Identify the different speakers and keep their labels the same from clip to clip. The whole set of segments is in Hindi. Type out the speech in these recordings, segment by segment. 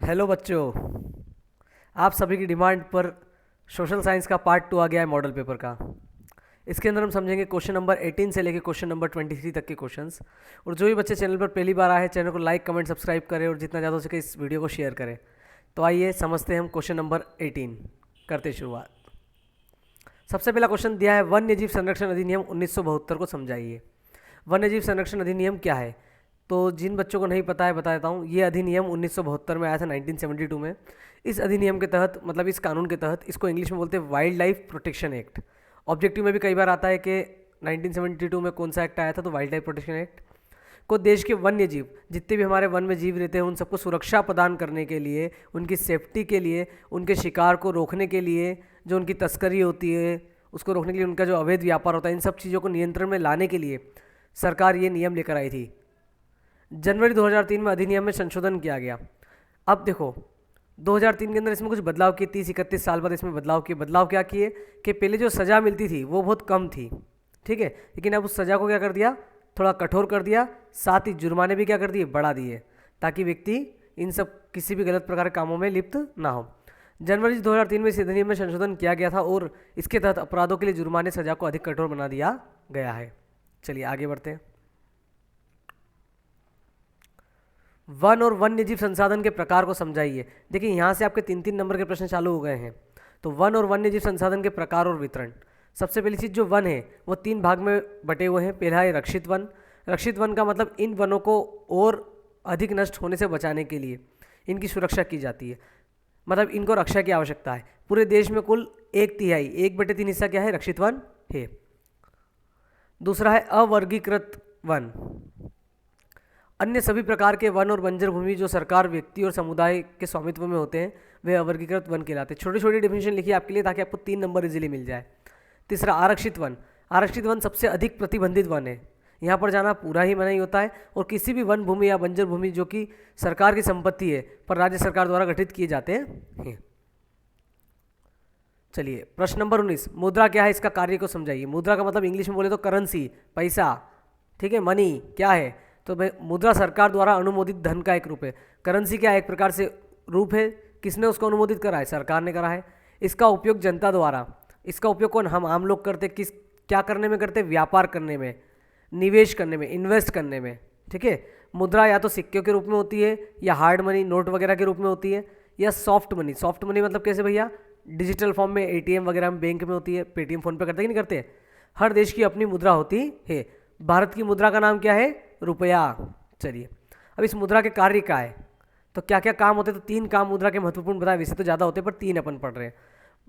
Speaker 1: हेलो बच्चों, आप सभी की डिमांड पर सोशल साइंस का पार्ट 2 आ गया है मॉडल पेपर का। इसके अंदर हम समझेंगे क्वेश्चन नंबर 18 से लेकर क्वेश्चन नंबर 23 तक के क्वेश्चंस। और जो भी बच्चे चैनल पर पहली बार आए हैं, चैनल को लाइक कमेंट सब्सक्राइब करें और जितना ज़्यादा हो सके इस वीडियो को शेयर करें। तो आइए समझते हैं हम क्वेश्चन नंबर 18 करते शुरुआत। सबसे पहला क्वेश्चन दिया है, वन्य जीव संरक्षण अधिनियम 1972 को समझाइए। वन्य जीव संरक्षण अधिनियम क्या है? तो जिन बच्चों को नहीं पता है बता देता हूँ। ये अधिनियम 1972 में आया था, 1972 में। इस अधिनियम के तहत, मतलब इस कानून के तहत, इसको इंग्लिश में बोलते हैं wild life protection act. Objective में भी कई बार आता है कि 1972 में कौन सा एक्ट आया था, तो वाइल्ड लाइफ प्रोटेक्शन एक्ट को देश के वन्य जीव, जितने भी हमारे वन में जीव रहते हैं, उन सबको सुरक्षा प्रदान करने के लिए, उनकी सेफ्टी के लिए, उनके शिकार को रोकने के लिए, जो उनकी तस्करी होती है उसको रोकने के लिए, उनका जो अवैध व्यापार होता है, इन सब चीज़ों को नियंत्रण में लाने के लिए सरकार ये नियम लेकर आई थी। जनवरी 2003 में अधिनियम में संशोधन किया गया। अब देखो, 2003 के अंदर इसमें कुछ बदलाव किए, 30-31 साल बाद इसमें बदलाव किए। बदलाव क्या किए कि पहले जो सज़ा मिलती थी वो बहुत कम थी, ठीक है, लेकिन अब उस सज़ा को क्या कर दिया, थोड़ा कठोर कर दिया। साथ ही जुर्माने भी क्या कर दिए, बढ़ा दिए, ताकि व्यक्ति इन सब किसी भी गलत प्रकार के कामों में लिप्त ना हो। जनवरी 2003 में इस अधिनियम में संशोधन किया गया था और इसके तहत अपराधों के लिए जुर्माने सज़ा को अधिक कठोर बना दिया गया है। चलिए आगे बढ़ते हैं। वन और वन्य जीव संसाधन के प्रकार को समझाइए। देखिए, यहाँ से आपके 3-3 नंबर के प्रश्न चालू हो गए हैं। तो वन और वन्य जीव संसाधन के प्रकार और वितरण। सबसे पहली चीज़, जो वन है वो 3 भाग में बटे हुए हैं। पहला है रक्षित वन। रक्षित वन का मतलब इन वनों को और अधिक नष्ट होने से बचाने के लिए इनकी सुरक्षा की जाती है, मतलब इनको रक्षा की आवश्यकता है। पूरे देश में कुल 1/3, 1/3 हिस्सा क्या है, रक्षित वन है। दूसरा है अवर्गीकृत वन। अन्य सभी प्रकार के वन और बंजर भूमि जो सरकार, व्यक्ति और समुदाय के स्वामित्व में होते हैं, वे अवर्गीकृत वन कहलाते हैं। छोटी छोटी डेफिनेशन लिखिए आपके लिए, ताकि आपको 3 नंबर इजीली मिल जाए। तीसरा, आरक्षित वन। आरक्षित वन सबसे अधिक प्रतिबंधित वन है। यहाँ पर जाना पूरा ही मना ही होता है, और किसी भी वन भूमि या बंजर भूमि जो कि सरकार की संपत्ति है पर राज्य सरकार द्वारा गठित किए जाते हैं। चलिए प्रश्न नंबर 19, मुद्रा क्या है, इसका कार्य को समझाइए। मुद्रा का मतलब इंग्लिश में बोले तो करेंसी, पैसा, ठीक है, मनी क्या है। तो भाई मुद्रा सरकार द्वारा अनुमोदित धन का एक रूप है। करेंसी क्या है, एक प्रकार से रूप है। किसने उसको अनुमोदित करा है, सरकार ने करा है। इसका उपयोग जनता द्वारा, इसका उपयोग कौन, हम आम लोग करते, किस क्या करने में करते, व्यापार करने में, निवेश करने में, इन्वेस्ट करने में, ठीक है। मुद्रा या तो सिक्कों के रूप में होती है, या हार्ड मनी, नोट वगैरह के रूप में होती है, या सॉफ्ट मनी। सॉफ्ट मनी मतलब कैसे भैया, डिजिटल फॉर्म में, एटीएम वगैरह में, बैंक में होती है, पेटीएम फोन पे करते कि नहीं करते। हर देश की अपनी मुद्रा होती है। भारत की मुद्रा का नाम क्या है, रुपया। चलिए, अब इस मुद्रा के कार्य क्या है, तो क्या क्या काम होते हैं, तो 3 काम मुद्रा के महत्वपूर्ण बताए। वैसे तो ज़्यादा होते हैं पर 3 अपन पढ़ रहे हैं।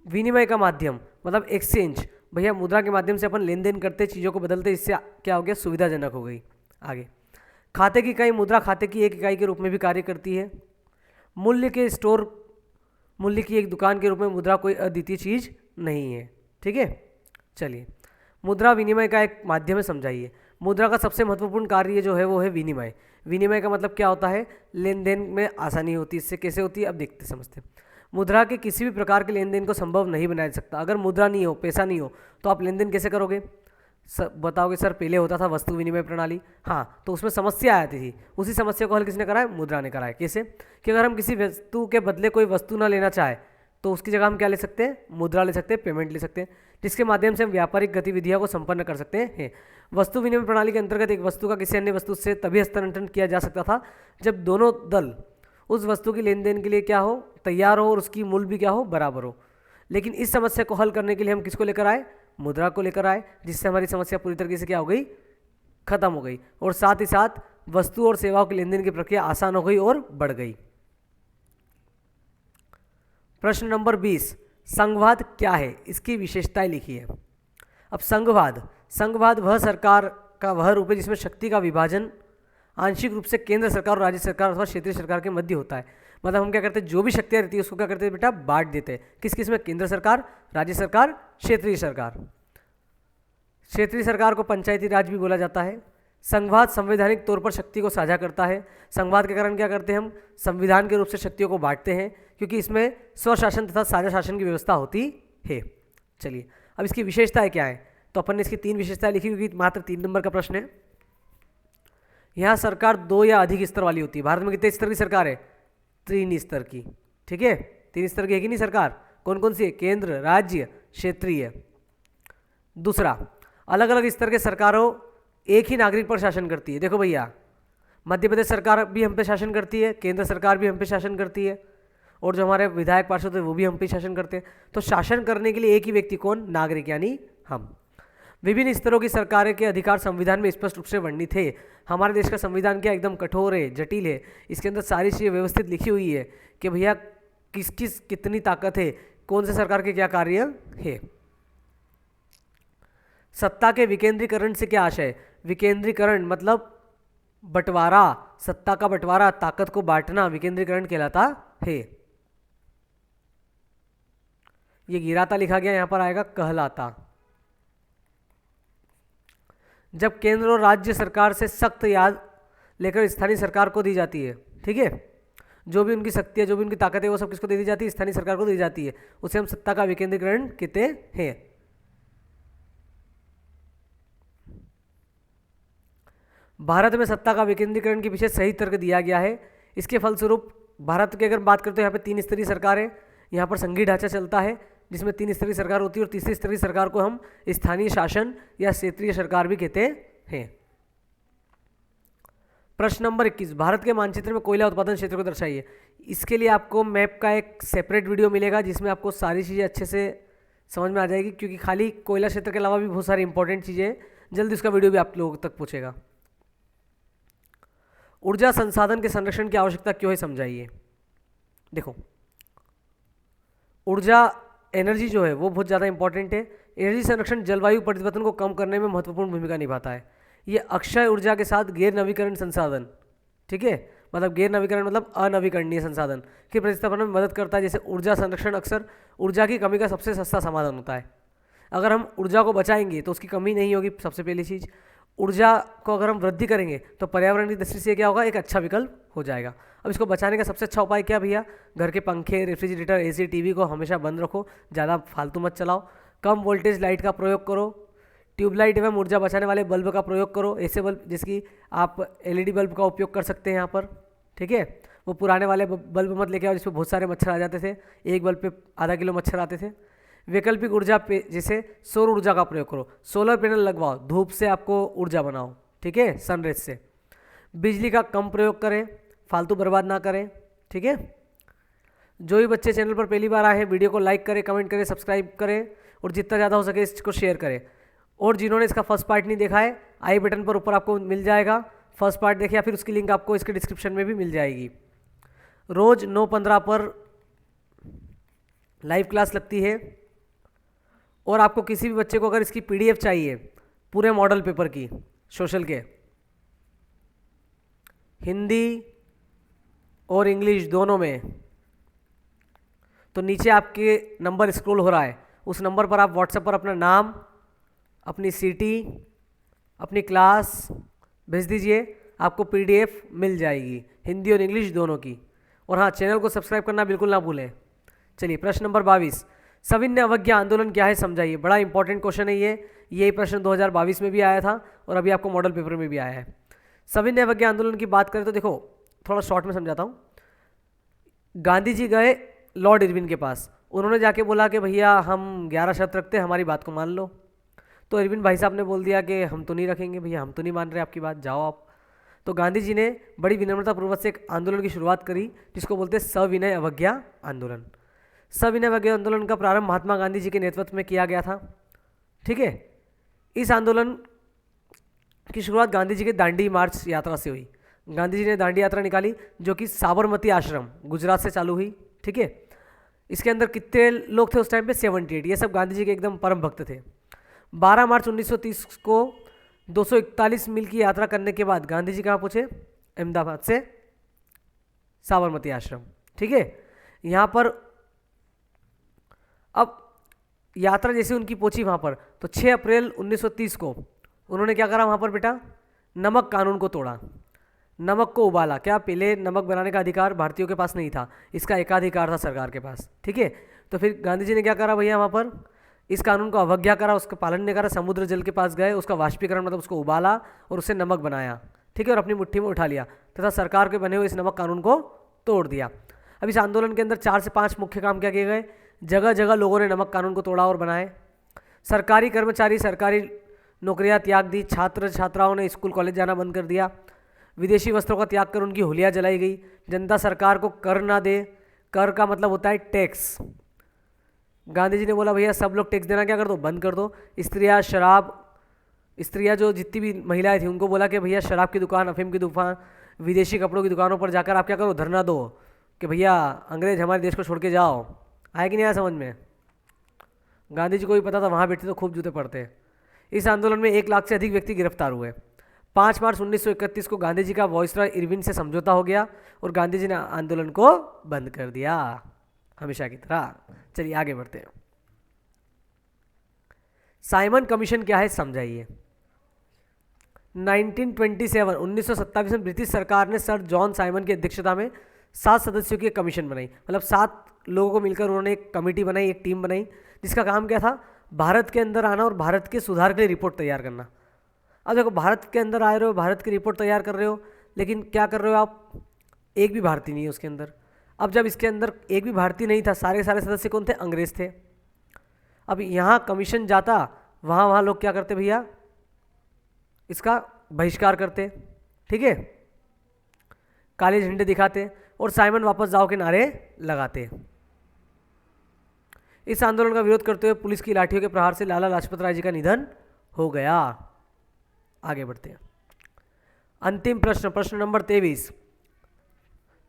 Speaker 1: विनिमय का माध्यम मतलब एक्सचेंज, भैया मुद्रा के माध्यम से अपन लेन देन करते, चीज़ों को बदलते, इससे क्या हो गया, सुविधाजनक हो गई। आगे, खाते की इकाई, मुद्रा खाते की एक इकाई के रूप में भी कार्य करती है। मूल्य के स्टोर, मूल्य की एक दुकान के रूप में मुद्रा कोई अद्वितीय चीज़ नहीं है, ठीक है। चलिए, मुद्रा विनिमय का एक माध्यम है, समझाइए। मुद्रा का सबसे महत्वपूर्ण कार्य जो है वो है विनिमय। विनिमय का मतलब क्या होता है, लेन देन में आसानी होती है। इससे कैसे होती है, अब देखते समझते। मुद्रा के किसी भी प्रकार के लेन देन को संभव नहीं बनाया जा सकता। अगर मुद्रा नहीं हो, पैसा नहीं हो, तो आप लेन देन कैसे करोगे। बताओगे सर पहले होता था वस्तु विनिमय प्रणाली, हाँ, तो उसमें समस्या आती थी। उसी समस्या को हल किसने करा है, मुद्रा ने करा है। कैसे कि अगर हम किसी वस्तु के बदले कोई वस्तु ना लेना चाहे, तो उसकी जगह हम क्या ले सकते हैं, मुद्रा ले सकते हैं, पेमेंट ले सकते हैं, जिसके माध्यम से हम व्यापारिक गतिविधियों को संपन्न कर सकते हैं। वस्तु विनिमय प्रणाली के अंतर्गत एक वस्तु का किसी अन्य वस्तु से तभी हस्तांतरण किया जा सकता था जब दोनों दल उस वस्तु की लेन देन के लिए क्या हो, तैयार हो, और उसकी मूल्य भी क्या हो, बराबर हो। लेकिन इस समस्या को हल करने के लिए हम किसको लेकर आए, मुद्रा को लेकर आए, जिससे हमारी समस्या पूरी तरीके से क्या हो गई, खत्म हो गई, और साथ ही साथ वस्तु और सेवाओं की लेन देन की प्रक्रिया आसान हो गई और बढ़ गई। प्रश्न नंबर 20, संघवाद क्या है, इसकी विशेषताएं लिखिए। अब संघवाद वह सरकार का वह रूप है जिसमें शक्ति का विभाजन आंशिक रूप से केंद्र सरकार और राज्य सरकार अथवा क्षेत्रीय सरकार के मध्य होता है। मतलब हम क्या करते हैं, जो भी शक्तियाँ रहती है उसको क्या करते हैं बेटा, बांट देते हैं। किस किस में, केंद्र सरकार, राज्य सरकार, क्षेत्रीय सरकार। क्षेत्रीय सरकार को पंचायती राज भी बोला जाता है। संघवाद संवैधानिक तौर पर शक्ति को साझा करता है। संघवाद के कारण क्या करते हैं, हम संविधान के रूप से शक्तियों को बांटते हैं, क्योंकि इसमें स्वशासन तथा साझा शासन की व्यवस्था होती है। चलिए, अब इसकी विशेषताएं क्या है, तो अपन ने इसकी 3 विशेषताएं लिखी, क्योंकि मात्र 3 नंबर का प्रश्न है। यहाँ सरकार 2 या अधिक स्तर वाली होती है। भारत में कितने स्तर की सरकार है, तीन स्तर की, ठीक है, तीन स्तर की है कि नहीं सरकार, कौन कौन सी है, केंद्र, राज्य, क्षेत्रीय। दूसरा, अलग अलग स्तर के सरकारों एक ही नागरिक पर शासन करती है। देखो भैया, मध्य प्रदेश सरकार भी हम पे शासन करती है, केंद्र सरकार भी हम पे शासन करती है, और जो हमारे विधायक पार्षद है वो भी हम पे शासन करते हैं। तो शासन करने के लिए एक ही व्यक्ति, कौन, नागरिक, यानी हम। विभिन्न स्तरों की सरकारें के अधिकार संविधान में स्पष्ट रूप से वर्णित है। हमारे देश का संविधान क्या एकदम कठोर है, जटिल है, इसके अंदर सारी चीज़ें व्यवस्थित लिखी हुई है कि भैया किस किस कितनी ताकत है, कौन से सरकार के क्या कार्य है। सत्ता के विकेंद्रीकरण से क्या आशय है, विकेंद्रीकरण मतलब बंटवारा, सत्ता का बंटवारा, ताकत को बांटना विकेंद्रीकरण कहलाता है। ये गिराता लिखा गया, यहां पर आएगा कहलाता। जब केंद्र और राज्य सरकार से सख्त याद लेकर स्थानीय सरकार को दी जाती है, ठीक है, जो भी उनकी शक्ति है, जो भी उनकी ताकत है, वो सब किसको दे दी जाती है, स्थानीय सरकार को दी जाती है, उसे हम सत्ता का विकेंद्रीकरण कहते हैं। भारत में सत्ता का विकेंद्रीकरण के पीछे सही तर्क दिया गया है। इसके फलस्वरूप भारत की अगर बात करते हैं, यहाँ पे तीन स्तरीय सरकार है, यहाँ पर संघीय ढांचा चलता है जिसमें तीन स्तरीय सरकार होती है, और तीसरी स्तरीय सरकार को हम स्थानीय शासन या क्षेत्रीय सरकार भी कहते हैं। प्रश्न नंबर 21, भारत के मानचित्र में कोयला उत्पादन क्षेत्र को दर्शाइए। इसके लिए आपको मैप का एक सेपरेट वीडियो मिलेगा जिसमें आपको सारी चीज़ें अच्छे से समझ में आ जाएगी, क्योंकि खाली कोयला क्षेत्र के अलावा भी बहुत सारी इंपॉर्टेंट चीज़ें हैं। जल्दी उसका वीडियो भी आप लोगों तक पहुँचेगा। ऊर्जा संसाधन के संरक्षण की आवश्यकता क्यों है, समझाइए। देखो, ऊर्जा एनर्जी जो है वो बहुत ज़्यादा इंपॉर्टेंट है। एनर्जी संरक्षण जलवायु परिवर्तन को कम करने में महत्वपूर्ण भूमिका निभाता है। ये अक्षय ऊर्जा के साथ गैर नवीकरण संसाधन, ठीक है, मतलब गैर नवीकरण मतलब अनवीकरणीय संसाधन की प्रतिस्थापन में मदद करता है। जैसे ऊर्जा संरक्षण अक्सर ऊर्जा की कमी का सबसे सस्ता समाधान होता है। अगर हम ऊर्जा को बचाएंगे तो उसकी कमी नहीं होगी, सबसे पहली चीज़। ऊर्जा को अगर हम वृद्धि करेंगे तो पर्यावरण की दृष्टि से क्या होगा, एक अच्छा विकल्प हो जाएगा। अब इसको बचाने का सबसे अच्छा उपाय क्या भैया, घर के पंखे, रेफ्रिजरेटर, एसी, टीवी को हमेशा बंद रखो, ज़्यादा फालतू मत चलाओ, कम वोल्टेज लाइट का प्रयोग करो, ट्यूबलाइट एवं ऊर्जा बचाने वाले बल्ब का प्रयोग करो, ऐसे बल्ब जिसकी आप एलईडी बल्ब का उपयोग कर सकते हैं यहाँ पर, ठीक है। वो पुराने वाले बल्ब मत लेके आओ जिसमें बहुत सारे मच्छर आ जाते थे, एक बल्ब पे आधा किलो मच्छर आते थे। वैकल्पिक ऊर्जा पे जैसे सौर ऊर्जा का प्रयोग करो, सोलर पैनल लगवाओ, धूप से आपको ऊर्जा बनाओ, ठीक है, सनरेज से। बिजली का कम प्रयोग करें, फालतू बर्बाद ना करें, ठीक है। जो भी बच्चे चैनल पर पहली बार आए हैं, वीडियो को लाइक करें, कमेंट करें, सब्सक्राइब करें, और जितना ज़्यादा हो सके इसको शेयर करें। और जिन्होंने इसका फर्स्ट पार्ट नहीं देखा है, आई बटन पर ऊपर आपको मिल जाएगा, फर्स्ट पार्ट देखिए, या फिर उसकी लिंक आपको इसके डिस्क्रिप्शन में भी मिल जाएगी। रोज़ 9:15 पर लाइव क्लास लगती है, और आपको किसी भी बच्चे को अगर इसकी पीडीएफ चाहिए पूरे मॉडल पेपर की, सोशल के, हिंदी और इंग्लिश दोनों में, तो नीचे आपके नंबर स्क्रॉल हो रहा है, उस नंबर पर आप व्हाट्सएप पर अपना नाम, अपनी सिटी, अपनी क्लास भेज दीजिए, आपको पीडीएफ मिल जाएगी हिंदी और इंग्लिश दोनों की। और हाँ, चैनल को सब्सक्राइब करना बिल्कुल ना भूलें। चलिए, प्रश्न नंबर 22, सविनय अवज्ञा आंदोलन क्या है, समझाइए। बड़ा इंपॉर्टेंट क्वेश्चन है ये प्रश्न 2022 में भी आया था और अभी आपको मॉडल पेपर में भी आया है। सविनय अवज्ञा आंदोलन की बात करें तो देखो, थोड़ा शॉर्ट में समझाता हूँ। गांधी जी गए लॉर्ड इरविन के पास, उन्होंने जाके बोला कि भैया हम 11 शर्त रखते हैं, हमारी बात को मान लो। तो इरविन भाई साहब ने बोल दिया कि हम तो नहीं रखेंगे भैया, हम तो नहीं मान रहे आपकी बात, जाओ आप। तो गांधी जी ने बड़ी विनम्रतापूर्वक से एक आंदोलन की शुरुआत करी जिसको बोलते हैं सविनय अवज्ञा आंदोलन। सविनय अवज्ञा आंदोलन का प्रारंभ महात्मा गांधी जी के नेतृत्व में किया गया था, ठीक है। इस आंदोलन की शुरुआत गांधी जी के दांडी मार्च यात्रा से हुई। गांधी जी ने दांडी यात्रा निकाली जो कि साबरमती आश्रम गुजरात से चालू हुई, ठीक है। इसके अंदर कितने लोग थे उस टाइम पे, 78। ये सब गांधी जी के एकदम परम भक्त थे। 12 मार्च 1930 को 241 मील की यात्रा करने के बाद गांधी जी कहाँ पहुँचे, अहमदाबाद से साबरमती आश्रम, ठीक है। यहाँ पर अब यात्रा जैसे उनकी पहुंची वहाँ पर, तो 6 अप्रैल 1930 को उन्होंने क्या करा वहाँ पर बेटा, नमक कानून को तोड़ा, नमक को उबाला। क्या पहले नमक बनाने का अधिकार भारतीयों के पास नहीं था, इसका एकाधिकार था सरकार के पास, ठीक है। तो फिर गांधी जी ने क्या करा भैया, वहाँ पर इस कानून को अवज्ञा करा, उसका पालन नहीं करा, समुद्र जल के पास गए, उसका वाष्पीकरण मतलब उसको उबाला और उससे नमक बनाया, ठीक है, और अपनी मुट्ठी में उठा लिया तथा सरकार के बने हुए इस नमक कानून को तोड़ दिया। अब इस आंदोलन के अंदर 4 से 5 मुख्य काम क्या किए गए? जगह जगह लोगों ने नमक कानून को तोड़ा और बनाए, सरकारी कर्मचारी सरकारी नौकरियां त्याग दी, छात्र छात्राओं ने स्कूल कॉलेज जाना बंद कर दिया, विदेशी वस्त्रों का त्याग कर उनकी होलियां जलाई गई, जनता सरकार को कर ना दे, कर का मतलब होता है टैक्स। गांधी जी ने बोला भैया सब लोग टैक्स देना क्या कर दो, बंद कर दो। स्त्रियां जो जितनी भी महिलाएं थी उनको बोला कि भैया शराब की दुकान, अफीम की दुकान, विदेशी कपड़ों की दुकानों पर जाकर आप क्या करो, धरना दो कि भैया अंग्रेज हमारे देश को छोड़ के जाओ। आया कि नहीं आया समझ में? गांधी जी को भी पता था वहाँ बैठे तो खूब जूते पड़ते। इस आंदोलन में 1 लाख से अधिक व्यक्ति गिरफ्तार हुए। 5 मार्च 1931 को गांधी जी का वायसरॉय इरविन से समझौता हो गया और गांधी जी ने आंदोलन को बंद कर दिया हमेशा की तरह। चलिए आगे बढ़ते हैं। साइमन कमीशन क्या है समझाइए। 1927 में ब्रिटिश सरकार ने सर जॉन साइमन की अध्यक्षता में 7 सदस्यों की एक कमीशन बनाई, मतलब 7 लोगों को मिलकर उन्होंने एक कमेटी बनाई, एक टीम बनाई, जिसका काम क्या था, भारत के अंदर आना और भारत के सुधार के लिए रिपोर्ट तैयार करना। अब देखो भारत के अंदर आ रहे हो, भारत की रिपोर्ट तैयार कर रहे हो, लेकिन क्या कर रहे हो आप, एक भी भारतीय नहीं है उसके अंदर। अब जब इसके अंदर एक भी भारतीय नहीं था, सारे सदस्य कौन थे, अंग्रेज थे। अब यहाँ कमीशन जाता, वहाँ लोग क्या करते भैया, इसका बहिष्कार करते, ठीक है, काले झंडे दिखाते और साइमन वापस जाओ के नारे लगाते। इस आंदोलन का विरोध करते हुए पुलिस की लाठियों के प्रहार से लाला लाजपत राय जी का निधन हो गया। आगे बढ़ते हैं। अंतिम प्रश्न, प्रश्न नंबर 23।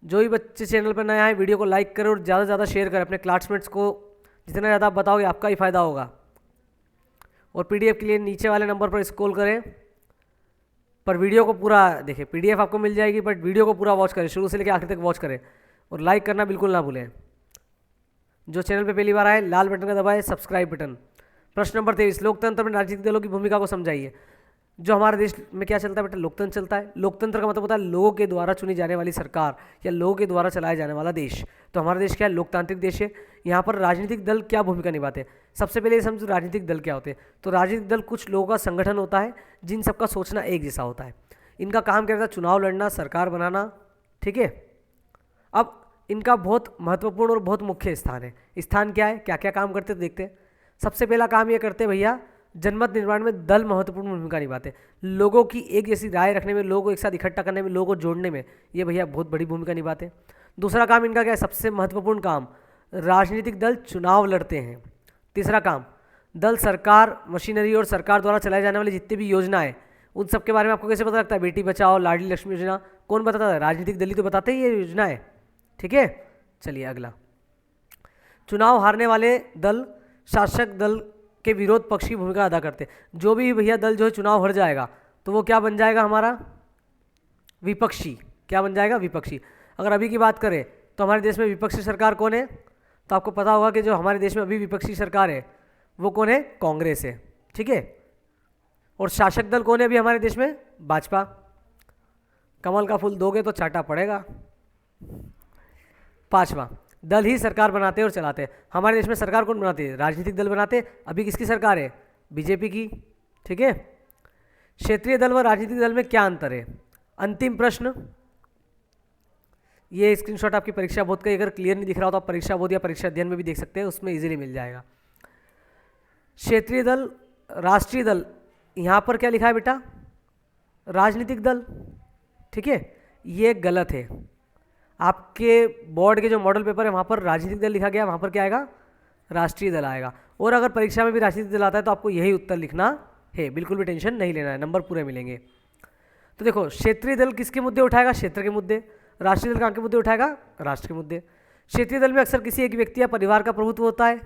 Speaker 1: जो भी बच्चे चैनल पर नए आए वीडियो को लाइक करें और ज़्यादा से ज़्यादा शेयर करें अपने क्लासमेट्स को। जितना ज़्यादा आप बताओगे आपका ही फायदा होगा। और पीडीएफ के लिए नीचे वाले नंबर पर स्क्रॉल करें, पर वीडियो को पूरा देखें। पीडीएफ आपको मिल जाएगी बट वीडियो को पूरा वॉच करें, शुरू से लेकर आखिर तक वॉच करें और लाइक करना बिल्कुल ना भूलें। जो चैनल पे पहली बार आए लाल बटन का दबाएं, सब्सक्राइब बटन। प्रश्न नंबर 23, लोकतंत्र में राजनीतिक दलों की भूमिका को समझाइए। जो हमारे देश में क्या चलता है बेटा, लोकतंत्र चलता है। लोकतंत्र का मतलब होता है लोगों के द्वारा चुनी जाने वाली सरकार या लोगों के द्वारा चलाया जाने वाला देश। तो हमारा देश क्या है, लोकतांत्रिक देश है। यहाँ पर राजनीतिक दल क्या भूमिका निभाते हैं, सबसे पहले ये समझो राजनीतिक दल क्या होते हैं। तो राजनीतिक दल कुछ लोगों का संगठन होता है जिन सबका सोचना एक जैसा होता है। इनका काम क्या रहता है, चुनाव लड़ना, सरकार बनाना, ठीक है। अब इनका बहुत महत्वपूर्ण और बहुत मुख्य स्थान है। स्थान क्या है, क्या क्या काम करते हैं तो देखते हैं। सबसे पहला काम ये करते हैं भैया, जनमत निर्माण में दल महत्वपूर्ण भूमिका निभाते हैं। लोगों की एक जैसी राय रखने में, लोगों को एक साथ इकट्ठा करने में, लोगों को जोड़ने में ये भैया बहुत बड़ी भूमिका निभाते हैं। दूसरा काम इनका क्या है, सबसे महत्वपूर्ण काम, राजनीतिक दल चुनाव लड़ते हैं। तीसरा काम, दल सरकार, मशीनरी और सरकार द्वारा चलाए जाने वाली जितनी भी योजनाएं उन सब के बारे में आपको कैसे पता लगता है। बेटी बचाओ, लाडली लक्ष्मी योजना कौन बताता है, राजनीतिक दल ही तो बताते हैं ये योजनाएं, ठीक है। चलिए अगला, चुनाव हारने वाले दल शासक दल के विरोध पक्ष की भूमिका अदा करते हैं। जो भी भैया दल जो है चुनाव हार जाएगा तो वो क्या बन जाएगा, हमारा विपक्षी। क्या बन जाएगा, विपक्षी। अगर अभी की बात करें तो हमारे देश में विपक्षी सरकार कौन है, तो आपको पता होगा कि जो हमारे देश में अभी विपक्षी सरकार है वो कौन है, कांग्रेस है, ठीक है। और शासक दल कौन है अभी हमारे देश में, भाजपा। कमल का फूल दोगे तो चाटा पड़ेगा। पांचवा, दल ही सरकार बनाते हैं और चलाते हैं। हमारे देश में सरकार कौन बनाते हैं, राजनीतिक दल बनाते हैं। अभी किसकी सरकार है, बीजेपी की, ठीक है। क्षेत्रीय दल व राजनीतिक दल में क्या अंतर है। अंतिम प्रश्न, ये स्क्रीनशॉट आपकी परीक्षा बोर्ड का अगर क्लियर नहीं दिख रहा हो तो आप परीक्षा बोर्ड या परीक्षा अध्ययन में भी देख सकते हैं, उसमें इजीली मिल जाएगा। क्षेत्रीय दल, राष्ट्रीय दल, यहाँ पर क्या लिखा है बेटा, राजनीतिक दल, ठीक है। ये गलत है। आपके बोर्ड के जो मॉडल पेपर है वहाँ पर राजनीतिक दल लिखा गया, वहाँ पर क्या आएगा, राष्ट्रीय दल आएगा। और अगर परीक्षा में भी राजनीतिक दल आता है तो आपको यही उत्तर लिखना है, बिल्कुल भी टेंशन नहीं लेना है, नंबर पूरे मिलेंगे। तो देखो, क्षेत्रीय दल किसके मुद्दे उठाएगा, क्षेत्र के मुद्दे। राष्ट्रीय दल कहाँ के मुद्दे उठाएगा, राष्ट्र के मुद्दे। क्षेत्रीय दल में अक्सर किसी एक व्यक्ति या परिवार का प्रभुत्व होता है।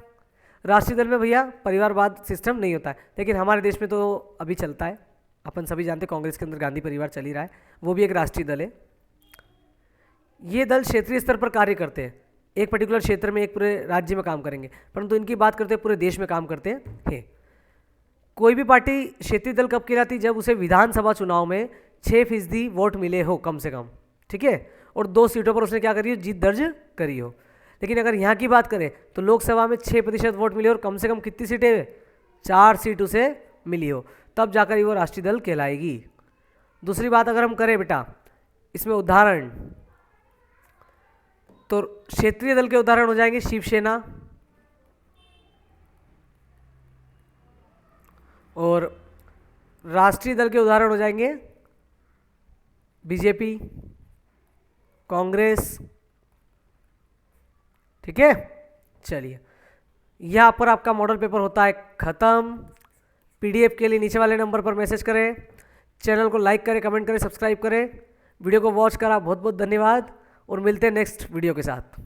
Speaker 1: राष्ट्रीय दल में भैया परिवारवाद सिस्टम नहीं होता है, लेकिन हमारे देश में तो अभी चलता है। अपन सभी जानते हैं कांग्रेस के अंदर गांधी परिवार चल ही रहा है, वो भी एक राष्ट्रीय दल है। ये दल क्षेत्रीय स्तर पर कार्य करते हैं, एक पर्टिकुलर क्षेत्र में, एक पूरे राज्य में काम करेंगे, परंतु इनकी बात करते हैं पूरे देश में काम करते हैं। कोई भी पार्टी क्षेत्रीय दल कब कहलाती, जब उसे विधानसभा चुनाव में 6% वोट मिले हो कम से कम, ठीक है, और 2 सीटों पर उसने क्या करी हो, जीत दर्ज करी हो। लेकिन अगर यहाँ की बात करें तो लोकसभा में 6% वोट मिले और कम से कम कितनी सीटें, 4 सीट उसे मिली हो, तब जाकर वो राष्ट्रीय दल कहलाएगी। दूसरी बात अगर हम करें बेटा, इसमें उदाहरण, तो क्षेत्रीय दल के उदाहरण हो जाएंगे शिवसेना और राष्ट्रीय दल के उदाहरण हो जाएंगे बीजेपी, कांग्रेस। ठीक है, चलिए यहाँ पर आपका मॉडल पेपर होता है खत्म। पीडीएफ के लिए नीचे वाले नंबर पर मैसेज करें, चैनल को लाइक करें, कमेंट करें, सब्सक्राइब करें। वीडियो को वॉच करा बहुत बहुत धन्यवाद और मिलते हैं नेक्स्ट वीडियो के साथ।